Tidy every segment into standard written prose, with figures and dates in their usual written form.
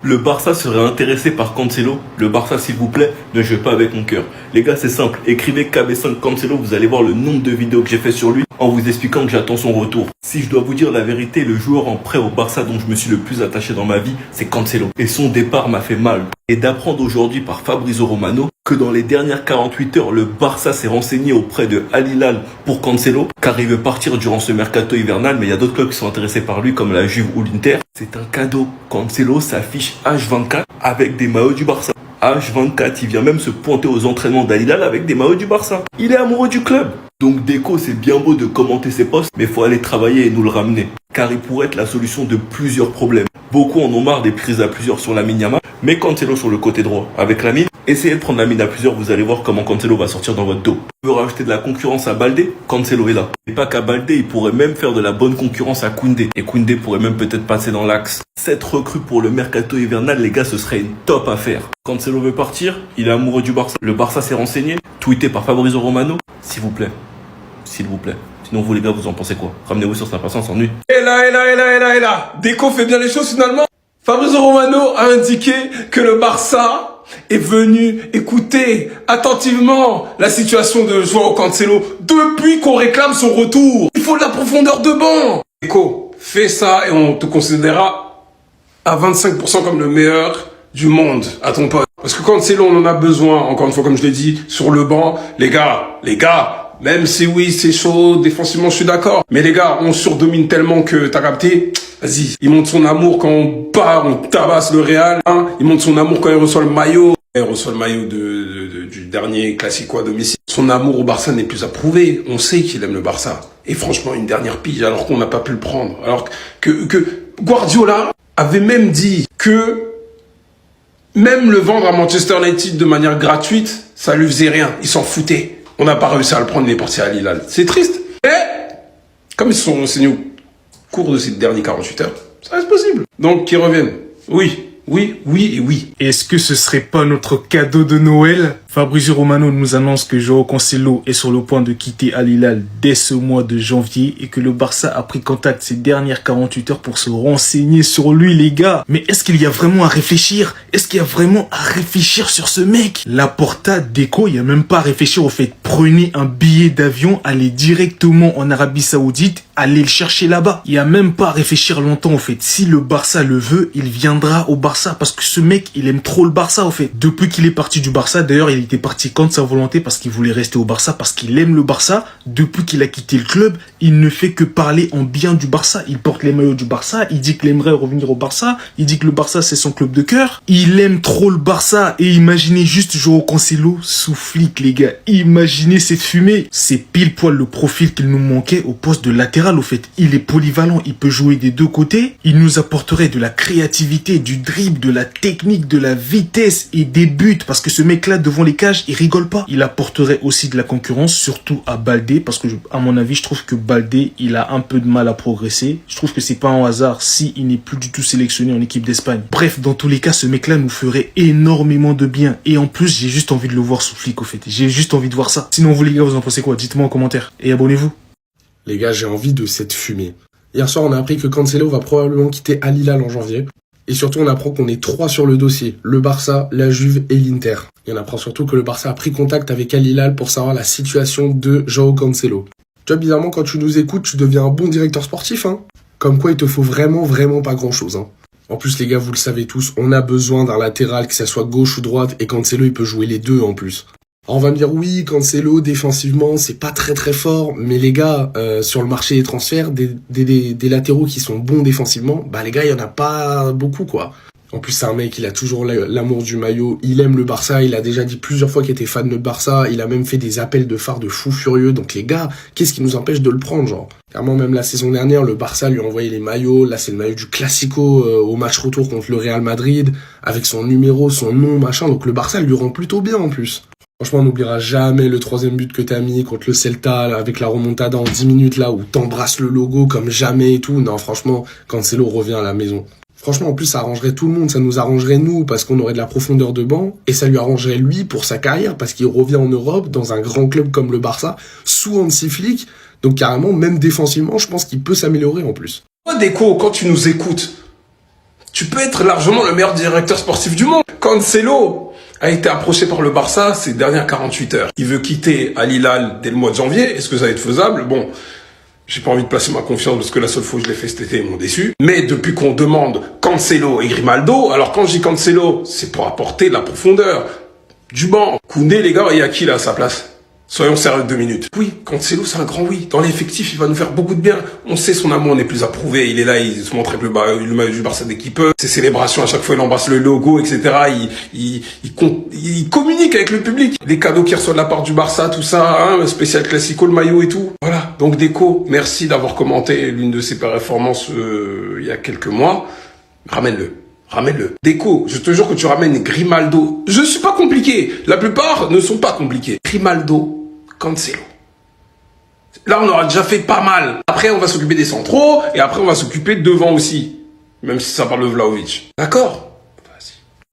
Le Barça serait intéressé par Cancelo. Le Barça, s'il vous plaît, ne jouez pas avec mon cœur. Les gars, c'est simple. Écrivez KB5 Cancelo, vous allez voir le nombre de vidéos que j'ai fait sur lui en vous expliquant que j'attends son retour. Si je dois vous dire la vérité, le joueur en prêt au Barça dont je me suis le plus attaché dans ma vie, c'est Cancelo. Et son départ m'a fait mal. Et d'apprendre aujourd'hui par Fabrizio Romano que dans les dernières 48 heures, le Barça s'est renseigné auprès de Al Hilal pour Cancelo, car il veut partir durant ce mercato hivernal, mais il y a d'autres clubs qui sont intéressés par lui, comme la Juve ou l'Inter. C'est un cadeau. Cancelo s'affiche H24 avec des maillots du Barça. H24, il vient même se pointer aux entraînements d'Al Hilal avec des maillots du Barça. Il est amoureux du club. Donc Deco, c'est bien beau de commenter ses posts, mais il faut aller travailler et nous le ramener. Car il pourrait être la solution de plusieurs problèmes. Beaucoup en ont marre des prises à plusieurs sur Lamine Yamal, mais Cancelo sur le côté droit avec Lamine. Essayez de prendre Lamine à plusieurs, vous allez voir comment Cancelo va sortir dans votre dos. Vous veut rajouter de la concurrence à Baldé, Cancelo est là. Et pas qu'à Baldé, il pourrait même faire de la bonne concurrence à Koundé. Et Koundé pourrait même peut-être passer dans l'axe. Cette recrue pour le mercato hivernal, les gars, ce serait une top affaire. Cancelo veut partir, il est amoureux du Barça. Le Barça s'est renseigné, tweeté par Fabrizio Romano. S'il vous plaît. S'il vous plaît. Sinon, vous les gars, vous en pensez quoi? Ramenez-vous sur Snap, ça s'ennuie. Et là. Deco fait bien les choses finalement. Fabrizio Romano a indiqué que le Barça est venu écouter attentivement la situation de Joao Cancelo depuis qu'on réclame son retour. Il faut de la profondeur de banc. Deco, fais ça et on te considérera à 25% comme le meilleur du monde à ton poste. Parce que Cancelo, on en a besoin, encore une fois, comme je l'ai dit, sur le banc. Les gars, même si oui, c'est chaud, défensivement, je suis d'accord. Mais les gars, on surdomine tellement que t'as capté. Vas-y, il montre son amour quand on tabasse le Real. Hein, il montre son amour quand il reçoit le maillot. Il reçoit le maillot du dernier Classico à domicile. Son amour au Barça n'est plus à prouver. On sait qu'il aime le Barça. Et franchement, une dernière pige alors qu'on n'a pas pu le prendre. Alors que Guardiola avait même dit que même le vendre à Manchester United de manière gratuite, ça lui faisait rien. Il s'en foutait. On n'a pas réussi à le prendre, il est parti à Al Hilal. C'est triste. Mais, comme ils se sont renseignés au cours de ces dernières 48 heures, ça reste possible. Donc, qu'ils reviennent. Oui. Est-ce que ce serait pas notre cadeau de Noël? Fabrizio Romano nous annonce que Joao Cancelo est sur le point de quitter Al Hilal dès ce mois de janvier et que le Barça a pris contact ces dernières 48 heures pour se renseigner sur lui, les gars. Mais est-ce qu'il y a vraiment à réfléchir? Est-ce qu'il y a vraiment à réfléchir sur ce mec? Laporta, Deco, il y a même pas à réfléchir au fait. Prenez un billet d'avion, allez directement en Arabie Saoudite, allez le chercher là-bas. Il y a même pas à réfléchir longtemps au fait. Si le Barça le veut, il viendra au Barça parce que ce mec, il aime trop le Barça au fait. Depuis qu'il est parti du Barça, d'ailleurs, il était parti contre sa volonté parce qu'il voulait rester au Barça, parce qu'il aime le Barça. Depuis qu'il a quitté le club, il ne fait que parler en bien du Barça. Il porte les maillots du Barça, il dit qu'il aimerait revenir au Barça, il dit que le Barça c'est son club de cœur. Il aime trop le Barça et imaginez juste Joao Cancelo sous flic, les gars. Imaginez cette fumée. C'est pile poil le profil qu'il nous manquait au poste de latéral au fait. Il est polyvalent, il peut jouer des deux côtés. Il nous apporterait de la créativité, du dribble, de la technique, de la vitesse et des buts parce que ce mec-là devant les cages, il rigole pas. Il apporterait aussi de la concurrence, surtout à Baldé, parce que à mon avis, je trouve que Baldé, il a un peu de mal à progresser. Je trouve que c'est pas un hasard si il n'est plus du tout sélectionné en équipe d'Espagne. Bref, dans tous les cas, ce mec-là nous ferait énormément de bien. Et en plus, j'ai juste envie de le voir sous flic, au fait. J'ai juste envie de voir ça. Sinon, vous les gars, vous en pensez quoi? Dites-moi en commentaire. Et abonnez-vous. Les gars, j'ai envie de cette fumée. Hier soir, on a appris que Cancelo va probablement quitter Al Hilal en janvier. Et surtout, on apprend qu'on est 3 sur le dossier. Le Barça, la Juve et l'Inter. Et on apprend surtout que le Barça a pris contact avec Al Hilal pour savoir la situation de Joao Cancelo. Tu vois, bizarrement, quand tu nous écoutes, tu deviens un bon directeur sportif, hein. Comme quoi, il te faut vraiment pas grand-chose, hein. En plus, les gars, vous le savez tous, on a besoin d'un latéral, que ça soit gauche ou droite, et Cancelo, il peut jouer les deux en plus. Alors, on va me dire, oui, Cancelo, défensivement, c'est pas très fort, mais les gars, sur le marché des transferts, des latéraux qui sont bons défensivement, bah les gars, il y en a pas beaucoup, quoi. En plus, c'est un mec, il a toujours l'amour du maillot, il aime le Barça, il a déjà dit plusieurs fois qu'il était fan de Barça, il a même fait des appels de phare de fou furieux, donc les gars, qu'est-ce qui nous empêche de le prendre, genre? Clairement, même la saison dernière, le Barça lui a envoyé les maillots, là c'est le maillot du Classico au match retour contre le Real Madrid, avec son numéro, son nom, machin, donc le Barça lui rend plutôt bien en plus. Franchement, on n'oubliera jamais le 3e but que t'as mis contre le Celta, là, avec la remontada en 10 minutes, là, où t'embrasses le logo comme jamais et tout. Non, franchement, Cancelo revient à la maison. Franchement, en plus, ça arrangerait tout le monde, ça nous arrangerait nous, parce qu'on aurait de la profondeur de banc, et ça lui arrangerait lui pour sa carrière, parce qu'il revient en Europe, dans un grand club comme le Barça, sous Hansi Flick. Donc carrément, même défensivement, je pense qu'il peut s'améliorer en plus. Toi, Deco, quand tu nous écoutes, Tu peux être largement le meilleur directeur sportif du monde. Cancelo a été approché par le Barça ces dernières 48 heures. Il veut quitter Al Hilal dès le mois de janvier. Est-ce que ça va être faisable? Bon, j'ai pas envie de placer ma confiance parce que la seule fois que je l'ai fait cet été, ils m'ont déçu. Mais depuis qu'on demande Cancelo et Grimaldo, alors quand je dis Cancelo, c'est pour apporter de la profondeur, du banc. Koundé, les gars, il y a qui là à sa place? Soyons sérieux 2 minutes. Oui, Cancelo, c'est un grand oui. Dans l'effectif, il va nous faire beaucoup de bien. On sait son amour n'est plus approuvé. Il est là, il se montre avec le maillot du Barça dès qu'il peut. Ses célébrations, à chaque fois, il embrasse le logo, etc. Il communique avec le public. Les cadeaux qu'il reçoit de la part du Barça, tout ça, hein, le spécial classico, le maillot et tout. Voilà. Donc, Deco, merci d'avoir commenté l'une de ses performances il y a quelques mois. Ramène-le. Ramène-le. Deco, je te jure que tu ramènes Grimaldo. Je suis pas compliqué. La plupart ne sont pas compliqués. Grimaldo, Cancelo. Là, on aura déjà fait pas mal. Après, on va s'occuper des centraux. Et après, on va s'occuper de devant aussi. Même si ça parle de Vlahovic. D'accord?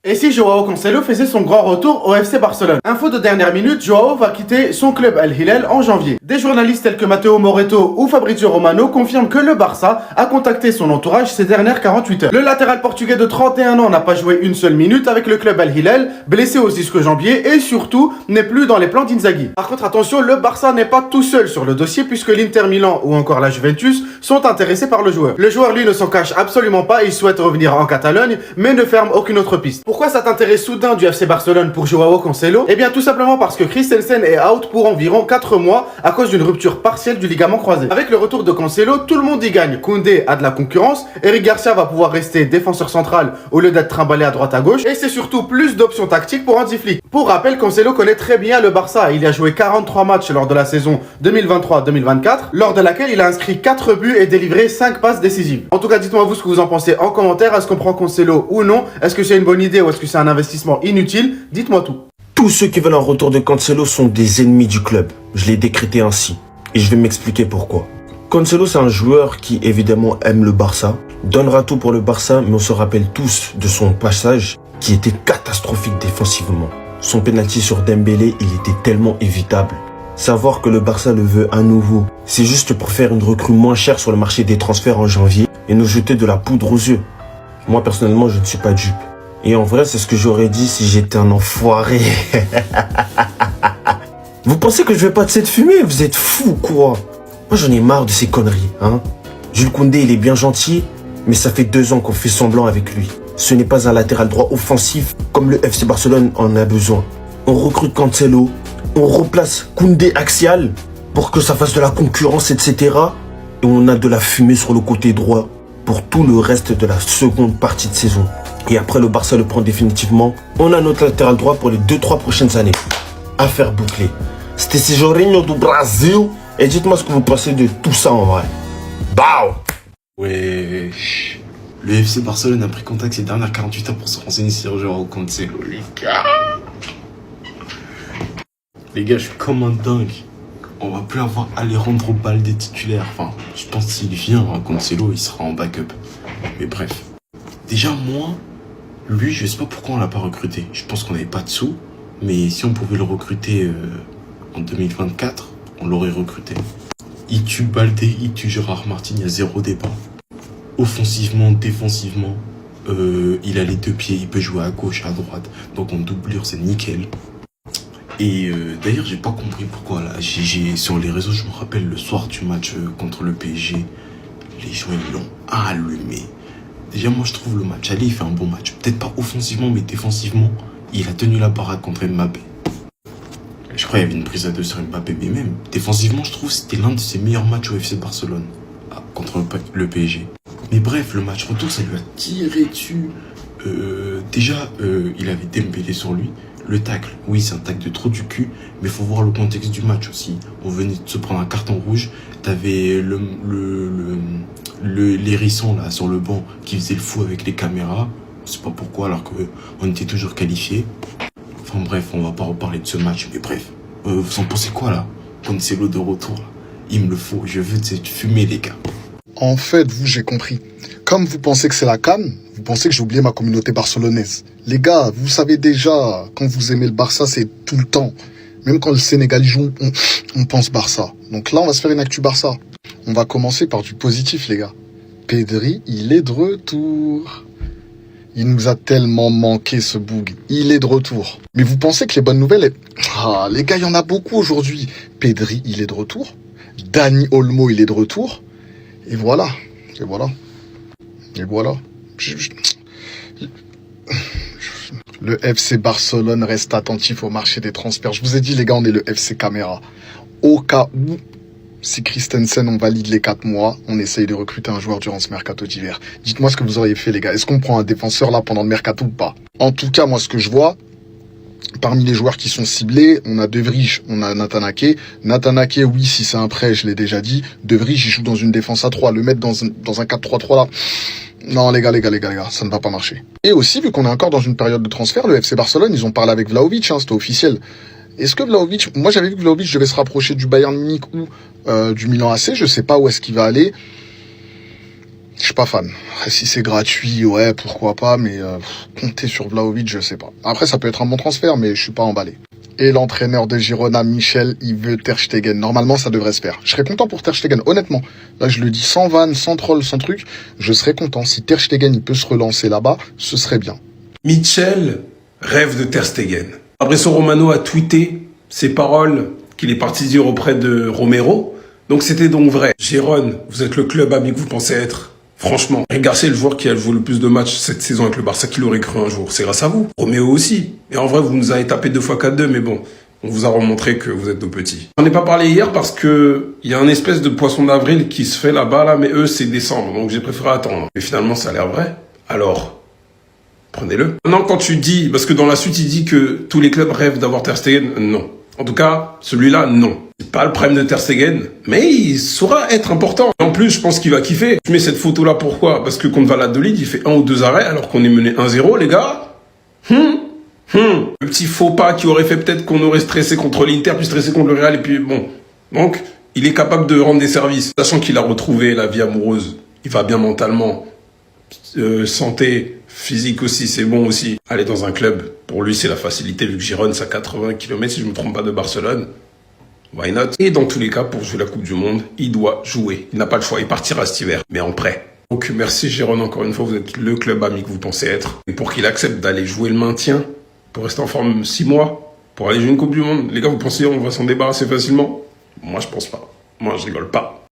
Et si Joao Cancelo faisait son grand retour au FC Barcelone? Info de dernière minute, Joao va quitter son club Al Hilal en janvier. Des journalistes tels que Matteo Moretto ou Fabrizio Romano confirment que le Barça a contacté son entourage ces dernières 48 heures. Le latéral portugais de 31 ans n'a pas joué une seule minute avec le club Al Hilal, blessé au ischio-jambier et surtout n'est plus dans les plans d'Inzaghi. Par contre, attention, le Barça n'est pas tout seul sur le dossier puisque l'Inter Milan ou encore la Juventus sont intéressés par le joueur. Le joueur, lui, ne s'en cache absolument pas, il souhaite revenir en Catalogne mais ne ferme aucune autre piste. Pourquoi cet intérêt soudain du FC Barcelone pour Joao Cancelo? Eh bien tout simplement parce que Christensen est out pour environ 4 mois à cause d'une rupture partielle du ligament croisé. Avec le retour de Cancelo, tout le monde y gagne. Koundé a de la concurrence, Eric Garcia va pouvoir rester défenseur central au lieu d'être trimballé à droite à gauche et c'est surtout plus d'options tactiques pour Hansi Flick. Pour rappel, Cancelo connaît très bien le Barça. Il a joué 43 matchs lors de la saison 2023-2024, lors de laquelle il a inscrit 4 buts et délivré 5 passes décisives. En tout cas, dites-moi vous ce que vous en pensez en commentaire. Est-ce qu'on prend Cancelo ou non? Est-ce que c'est une bonne idée ou est-ce que c'est un investissement inutile? Dites-moi tout. Tous ceux qui veulent un retour de Cancelo sont des ennemis du club. Je l'ai décrété ainsi. Et je vais m'expliquer pourquoi. Cancelo, c'est un joueur qui, évidemment, aime le Barça, donnera tout pour le Barça, mais on se rappelle tous de son passage qui était catastrophique défensivement. Son penalty sur Dembélé, il était tellement évitable. Savoir que le Barça le veut à nouveau, c'est juste pour faire une recrue moins chère sur le marché des transferts en janvier et nous jeter de la poudre aux yeux. Moi, personnellement, je ne suis pas dupe. Et en vrai, c'est ce que j'aurais dit si j'étais un enfoiré. Vous pensez que je vais pas de cette fumée? Vous êtes fous, quoi. Moi, j'en ai marre de ces conneries, hein. Jules Koundé, il est bien gentil, mais ça fait 2 ans qu'on fait semblant avec lui. Ce n'est pas un latéral droit offensif comme le FC Barcelone en a besoin. On recrute Cancelo, on replace Koundé axial pour que ça fasse de la concurrence, etc. Et on a de la fumée sur le côté droit pour tout le reste de la seconde partie de saison. Et après le Barça le prend définitivement, on a notre latéral droit pour les 2-3 prochaines années. Affaire bouclée. C'était Jorginho du Brasil. Et dites-moi ce que vous pensez de tout ça en vrai. Bao! Wesh. Le FC Barcelone a pris contact ces dernières 48 heures pour se renseigner sur Joao Cancelo, les gars. Les gars, je suis comme un dingue. On va plus avoir Alejandro Balde titulaire. Enfin, je pense que s'il vient, hein, Cancelo, il sera en backup. Mais bref. Déjà, moi, lui, je sais pas pourquoi on l'a pas recruté. Je pense qu'on n'avait pas de sous. Mais si on pouvait le recruter en 2024, on l'aurait recruté. Il tue Balde, il tue Gérard Martin, il y a 0 débat. Offensivement, défensivement, il a les 2 pieds, il peut jouer à gauche, à droite. Donc en doublure, c'est nickel. Et d'ailleurs, j'ai pas compris pourquoi là. Sur les réseaux, je me rappelle le soir du match contre le PSG, les joueurs ils l'ont allumé. Déjà, moi je trouve le match aller, il fait un bon match. Peut-être pas offensivement, mais défensivement, il a tenu la baraque contre Mbappé. Je crois qu'il y avait une prise à 2 sur Mbappé, mais même défensivement, je trouve que c'était l'un de ses meilleurs matchs au FC Barcelone contre le PSG. Mais bref, le match retour, ça lui a tiré dessus. Déjà, il avait Dembélé sur lui. Le tacle, oui, c'est un tacle de trop du cul, mais faut voir le contexte du match aussi. On venait de se prendre un carton rouge. T'avais l'hérisson là sur le banc qui faisait le fou avec les caméras. Je sais pas pourquoi, alors qu'on était toujours qualifiés. Enfin bref, on va pas reparler de ce match, mais bref. Vous en pensez quoi là? Cancelo de retour là. Il me le faut, je veux de cette fumée les gars. En fait, j'ai compris. Comme vous pensez que c'est la CAN, vous pensez que j'ai oublié ma communauté barcelonaise. Les gars, vous savez déjà, quand vous aimez le Barça, c'est tout le temps. Même quand le Sénégal joue, on pense Barça. Donc là, on va se faire une actu Barça. On va commencer par du positif, les gars. Pedri, il est de retour. Il nous a tellement manqué ce boug. Il est de retour. Mais vous pensez que les bonnes nouvelles... Ah, les gars, il y en a beaucoup aujourd'hui. Pedri, il est de retour. Dani Olmo, il est de retour. Et voilà. Et voilà. Et voilà. Le FC Barcelone reste attentif au marché des transferts. Je vous ai dit, les gars, on est le FC Caméra. Au cas où, si Christensen, on valide les 4 mois, on essaye de recruter un joueur durant ce mercato d'hiver. Dites-moi ce que vous auriez fait, les gars. Est-ce qu'on prend un défenseur là pendant le mercato ou pas? En tout cas, moi, ce que je vois, parmi les joueurs qui sont ciblés, on a De Vrij, on a Nathan Ake. Nathan Ake, oui, si c'est un prêt, je l'ai déjà dit. De Vrij, il joue dans une défense à 3. Le mettre dans un 4-3-3 là... Non, les gars, ça ne va pas marcher. Et aussi, vu qu'on est encore dans une période de transfert, le FC Barcelone, ils ont parlé avec Vlahovic, hein, c'était officiel. Est-ce que Vlahovic... Moi, j'avais vu que Vlahovic devait se rapprocher du Bayern Munich ou du Milan AC. Je sais pas où est-ce qu'il va aller. Je suis pas fan. Après, si c'est gratuit, ouais, pourquoi pas, mais compter sur Vlahovic, je sais pas. Après, ça peut être un bon transfert, mais je suis pas emballé. Et l'entraîneur de Girona, Michel, il veut Ter Stegen. Normalement, ça devrait se faire. Je serais content pour Ter Stegen, honnêtement. Là, je le dis sans vanne, sans troll, sans truc. Je serais content. Si Ter Stegen, il peut se relancer là-bas, ce serait bien. Mitchell rêve de Ter Stegen. Fabrizio Romano a tweeté ses paroles qu'il est parti dire auprès de Romero. Donc c'était donc vrai. Gérone, vous êtes le club ami que vous pensez être. Franchement, Eric Garcia est le joueur qui a joué le plus de matchs cette saison avec le Barça, qui l'aurait cru un jour. C'est grâce à vous. Roméo aussi. Et en vrai, vous nous avez tapé 2 fois 4-2, mais bon, on vous a remontré que vous êtes nos petits. J'en ai pas parlé hier parce que il y a un espèce de poisson d'avril qui se fait là-bas, là, mais eux, c'est décembre. Donc j'ai préféré attendre. Mais finalement, ça a l'air vrai. Alors, prenez-le. Maintenant, quand tu dis, parce que dans la suite, il dit que tous les clubs rêvent d'avoir Ter Stegen, non. En tout cas, celui-là, non. C'est pas le problème de Ter Stegen, mais il saura être important. Et en plus, je pense qu'il va kiffer. Je mets cette photo-là, pourquoi? Parce que contre Valladolid, il fait 1 ou 2 arrêts, alors qu'on est mené 1-0, les gars. Le petit faux pas qui aurait fait peut-être qu'on aurait stressé contre l'Inter, puis stressé contre le Real, et puis bon. Donc, il est capable de rendre des services. Sachant qu'il a retrouvé la vie amoureuse, il va bien mentalement. Santé, physique aussi, c'est bon aussi. Aller dans un club, pour lui, c'est la facilité, vu que Girone, c'est à 80 km, si je me trompe pas, de Barcelone. Why not? Et dans tous les cas, pour jouer la Coupe du Monde, il doit jouer. Il n'a pas le choix, il partira cet hiver, mais en prêt. Donc merci Gérone, encore une fois, vous êtes le club ami que vous pensez être. Et pour qu'il accepte d'aller jouer le maintien, pour rester en forme 6 mois, pour aller jouer une Coupe du Monde, les gars, vous pensez on va s'en débarrasser facilement? Moi, je pense pas. Moi, je rigole pas.